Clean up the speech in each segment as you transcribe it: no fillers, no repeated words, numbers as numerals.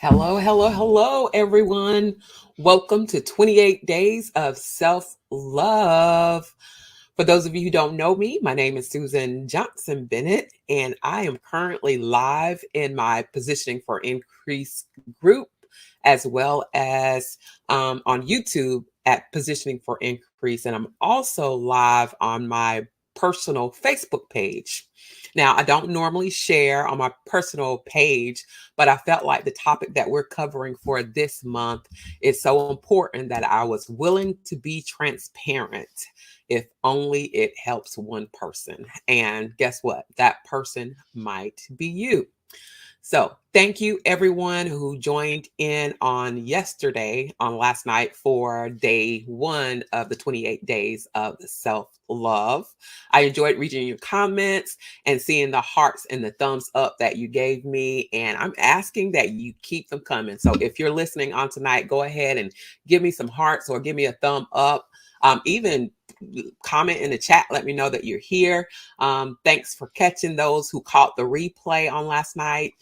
Hello, hello, hello, everyone. Welcome to 28 Days of Self Love. For those of you who don't know me, my name is Susan Johnson Bennett, and I am currently live in my Positioning for Increase group, as well as on YouTube at Positioning for Increase. And I'm also live on my personal Facebook page. Now, I don't normally share on my personal page, but I felt like the topic that we're covering for this month is so important that I was willing to be transparent, if only it helps one person. And guess what? That person might be you. So, thank you everyone who joined in on last night for day one of the 28 days of self love. I enjoyed reading your comments and seeing the hearts and the thumbs up that you gave me. And I'm asking that you keep them coming. So, if you're listening on tonight, go ahead and give me some hearts or give me a thumb up. Even comment in the chat, let me know that you're here. Thanks for catching those who caught the replay on last night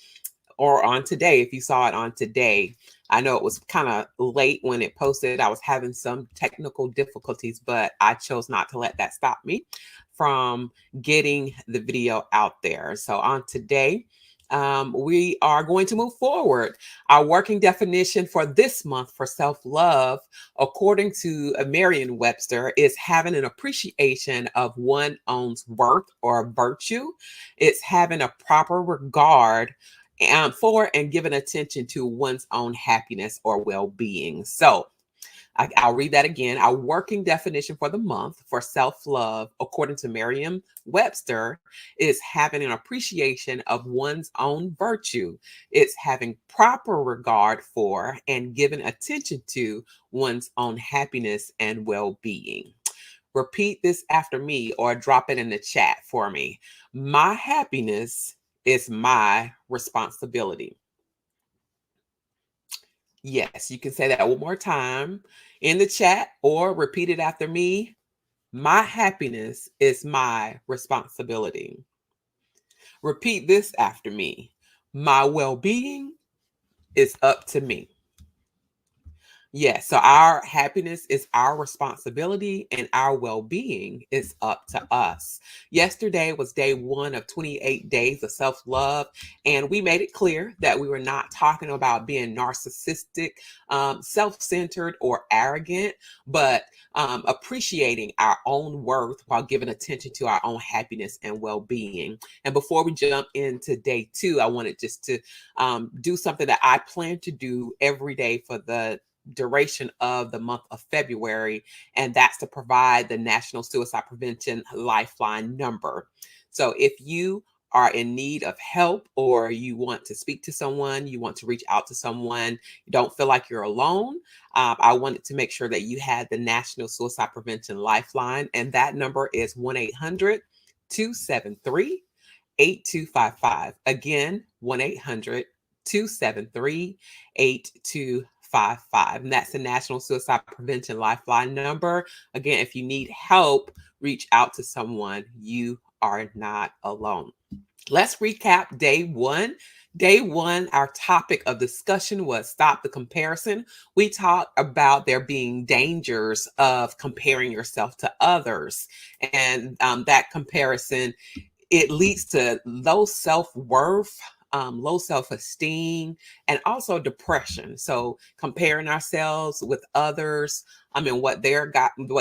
or on today. If you saw it on today, I know it was kind of late when it posted. I was having some technical difficulties, but I chose not to let that stop me from getting the video out there. So on today, we are going to move forward. Our working definition for this month for self-love, according to Merriam-Webster, is having an appreciation of one's own worth or virtue. It's having a proper regard for and giving attention to one's own happiness or well-being. So I'll read that again. Our working definition for the month for self-love, according to Merriam-Webster, is having an appreciation of one's own virtue. It's having proper regard for and giving attention to one's own happiness and well-being. Repeat this after me or drop it in the chat for me. My happiness is my responsibility. Yes, you can say that one more time in the chat or repeat it after me. My happiness is my responsibility. Repeat this after me. My well-being is up to me. Yes, so our happiness is our responsibility and our well-being is up to us. Yesterday was day one of 28 days of self-love, and we made it clear that we were not talking about being narcissistic, self-centered, or arrogant, but appreciating our own worth while giving attention to our own happiness and well-being. And before we jump into day two, I wanted just to do something that I plan to do every day for the duration of the month of February, and that's to provide the National Suicide Prevention Lifeline number. So if you are in need of help or you want to speak to someone, you want to reach out to someone, you don't feel like you're alone, I wanted to make sure that you had the National Suicide Prevention Lifeline, and that number is 1-800-273 8255. Again, 1-800-273 8255. And that's the National Suicide Prevention Lifeline number. Again, if you need help, reach out to someone. You are not alone. Let's recap day one. Day one, our topic of discussion was stop the comparison. We talked about there being dangers of comparing yourself to others. And that comparison, it leads to low self-worth, low self-esteem, and also depression. So comparing ourselves with others, what what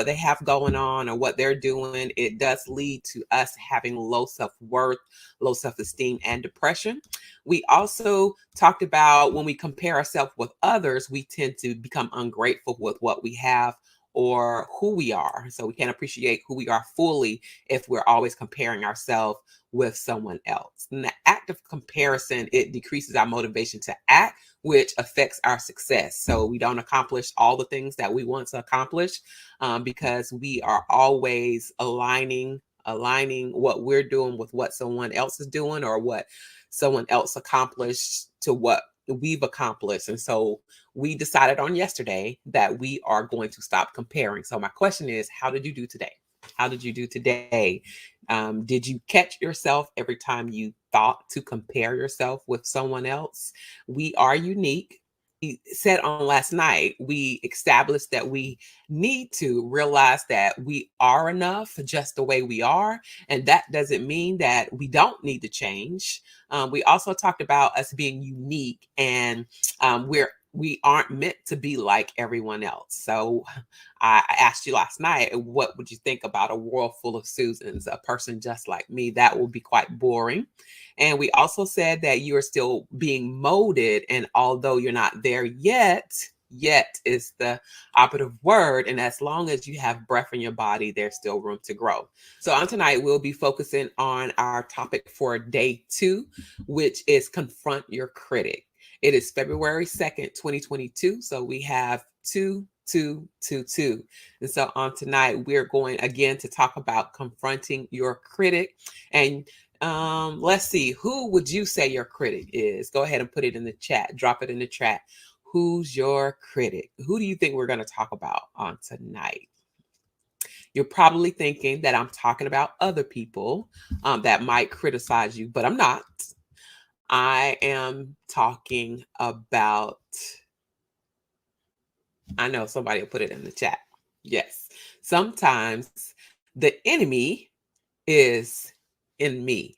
they have going on or what they're doing, it does lead to us having low self-worth, low self-esteem, and depression. We also talked about when we compare ourselves with others, we tend to become ungrateful with what we have or who we are. So we can't appreciate who we are fully if we're always comparing ourselves with someone else. And the act of comparison, it decreases our motivation to act, which affects our success. So we don't accomplish all the things that we want to accomplish because we are always aligning what we're doing with what someone else is doing or what someone else accomplished to what we've accomplished. And so we decided on yesterday that we are going to stop comparing. So my question is, how did you do today? How did you do today? Did you catch yourself every time you thought to compare yourself with someone else. We are unique. Said on last night, we established that we need to realize that we are enough just the way we are. And that doesn't mean that we don't need to change. We also talked about us being unique, and we aren't meant to be like everyone else. So I asked you last night, what would you think about a world full of Susans, a person just like me? That would be quite boring. And we also said that you are still being molded. And although you're not there yet is the operative word. And as long as you have breath in your body, there's still room to grow. So on tonight, we'll be focusing on our topic for day 2, which is confront your critic. It is February 2nd, 2022. So we have 2. And so on tonight, we're going again to talk about confronting your critic. And let's see, who would you say your critic is? Go ahead and put it in the chat. Drop it in the chat. Who's your critic? Who do you think we're going to talk about on tonight? You're probably thinking that I'm talking about other people that might criticize you, but I'm not. I am talking about, I know somebody will put it in the chat. Yes. Sometimes the enemy is in me.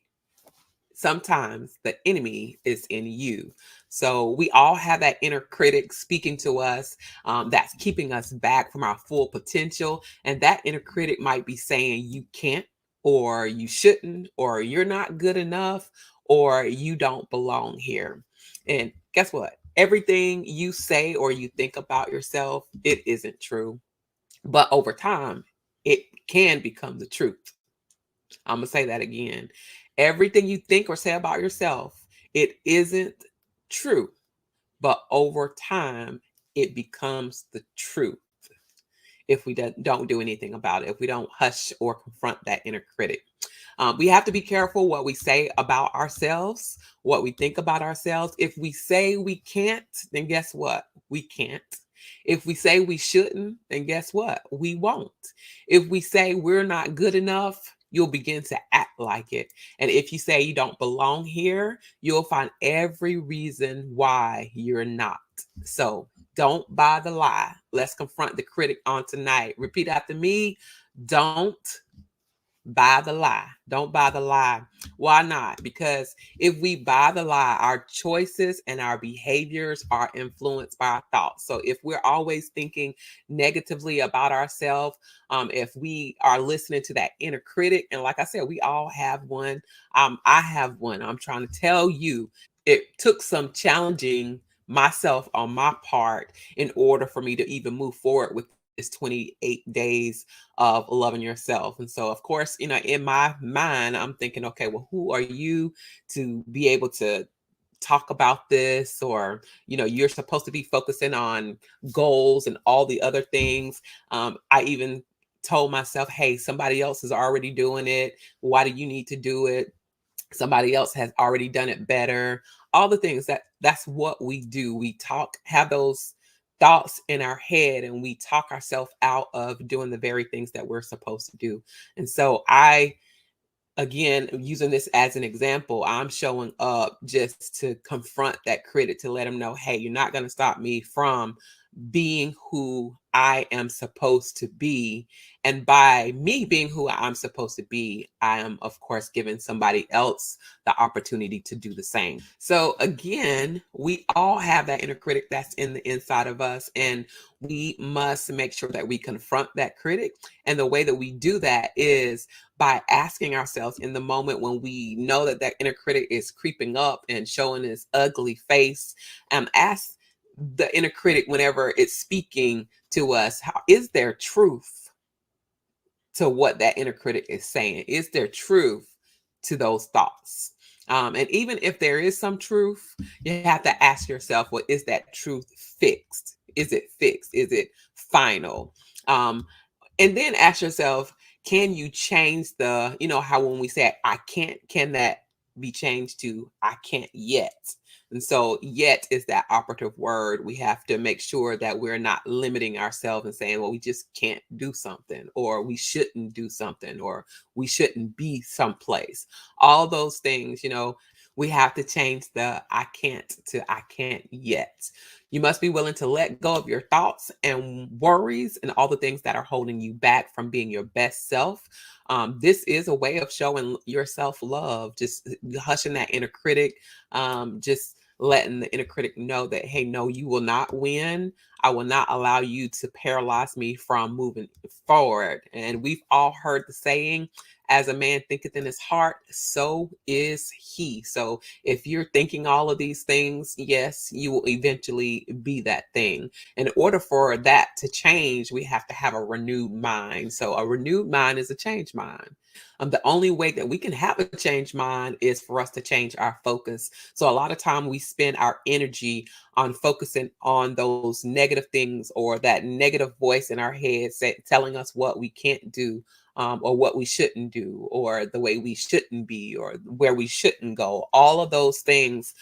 Sometimes the enemy is in you. So we all have that inner critic speaking to us, that's keeping us back from our full potential. And that inner critic might be saying you can't, or you shouldn't, or you're not good enough, or you don't belong here. And guess what? Everything you say or you think about yourself, it isn't true. But over time, it can become the truth. I'm going to say that again. Everything you think or say about yourself, it isn't true. But over time, it becomes the truth if we don't do anything about it, if we don't hush or confront that inner critic. We have to be careful what we say about ourselves, what we think about ourselves. If we say we can't, then guess what? We can't. If we say we shouldn't, then guess what? We won't. If we say we're not good enough, you'll begin to act like it. And if you say you don't belong here, you'll find every reason why you're not. So don't buy the lie. Let's confront the critic on tonight. Repeat after me. Don't buy the lie. Don't buy the lie. Why not? Because if we buy the lie, our choices and our behaviors are influenced by our thoughts. So if we're always thinking negatively about ourselves, if we are listening to that inner critic, and like I said, we all have one. I have one. I'm trying to tell you, it took some challenging myself on my part in order for me to even move forward with this 28 days of loving yourself. And so, of course, in my mind, I'm thinking, okay, well, who are you to be able to talk about this? Or, you're supposed to be focusing on goals and all the other things. I even told myself, hey, somebody else is already doing it. Why do you need to do it? Somebody else has already done it better. All the things that's what we do. We have those thoughts in our head, and we talk ourselves out of doing the very things that we're supposed to do. And so again, using this as an example, I'm showing up just to confront that critic, to let him know, hey, you're not going to stop me from being who I am supposed to be. And by me being who I'm supposed to be, I am, of course, giving somebody else the opportunity to do the same. So again, we all have that inner critic that's in the inside of us, and we must make sure that we confront that critic. And the way that we do that is by asking ourselves in the moment when we know that that inner critic is creeping up and showing his ugly face, ask the inner critic, whenever it's speaking to us, is there truth to what that inner critic is saying? Is there truth to those thoughts? And even if there is some truth, you have to ask yourself, well, is that truth fixed? Is it fixed? Is it final? And then ask yourself, can you change how when we say I can't, can that be changed to I can't yet. And so, yet is that operative word. We have to make sure that we're not limiting ourselves and saying, well, we just can't do something, or we shouldn't do something, or we shouldn't be someplace. All those things, we have to change the I can't to I can't yet. You must be willing to let go of your thoughts and worries and all the things that are holding you back from being your best self. This is a way of showing yourself love, just hushing that inner critic, just letting the inner critic know that, hey, no, you will not win. I will not allow you to paralyze me from moving forward. And we've all heard the saying, as a man thinketh in his heart, so is he. So if you're thinking all of these things, yes, you will eventually be that thing. In order for that to change, we have to have a renewed mind. So a renewed mind is a changed mind. The only way that we can have a changed mind is for us to change our focus. So a lot of time we spend our energy on focusing on those negative things, or that negative voice in our head telling us what we can't do, or what we shouldn't do, or the way we shouldn't be, or where we shouldn't go. All of those things,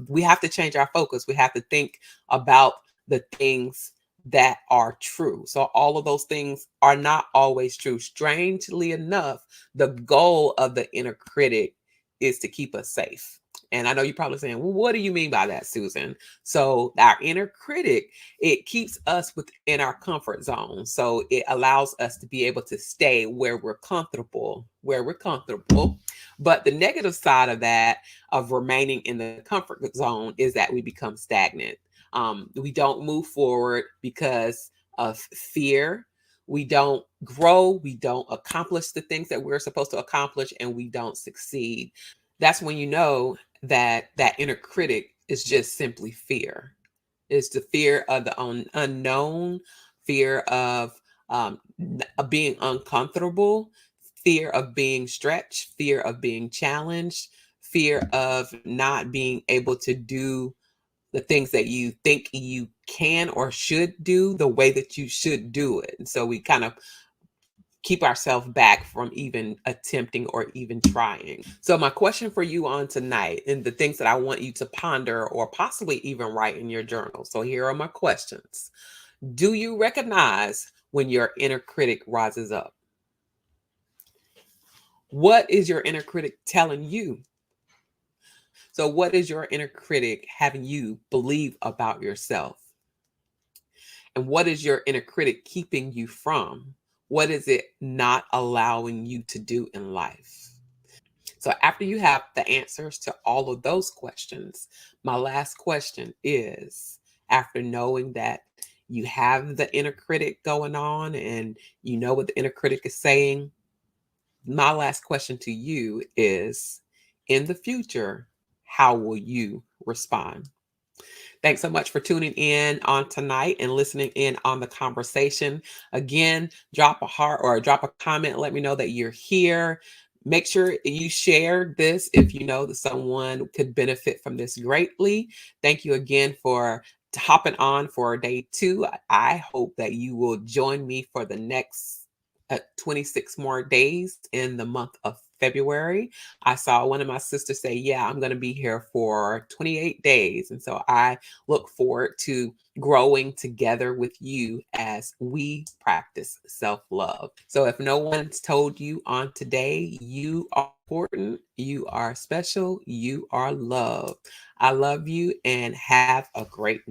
we have to change our focus. We have to think about the things that are true. So all of those things are not always true. Strangely enough, the goal of the inner critic is to keep us safe. And I know you're probably saying, well, what do you mean by that, Susan? So our inner critic, it keeps us within our comfort zone. So it allows us to be able to stay where we're comfortable. But the negative side of that, of remaining in the comfort zone, is that we become stagnant. We don't move forward because of fear. We don't grow. We don't accomplish the things that we're supposed to accomplish, and we don't succeed. That's when you know that that inner critic is just simply fear. It's the fear of the unknown, fear of being uncomfortable, fear of being stretched, fear of being challenged, fear of not being able to do the things that you think you can or should do the way that you should do it. And so we kind of keep ourselves back from even attempting or even trying. So my question for you on tonight, and the things that I want you to ponder or possibly even write in your journal. So here are my questions. Do you recognize when your inner critic rises up? What is your inner critic telling you? So what is your inner critic having you believe about yourself? And what is your inner critic keeping you from? What is it not allowing you to do in life? So after you have the answers to all of those questions, my last question is, after knowing that you have the inner critic going on and you know what the inner critic is saying, my last question to you is, in the future, how will you respond? Thanks so much for tuning in on tonight and listening in on the conversation. Again, drop a heart or drop a comment. Let me know that you're here. Make sure you share this if you know that someone could benefit from this greatly. Thank you again for hopping on for day 2. I hope that you will join me for the next 26 more days in the month of February. I saw one of my sisters say, yeah, I'm going to be here for 28 days. And so I look forward to growing together with you as we practice self-love. So if no one's told you on today, you are important, you are special, you are loved. I love you and have a great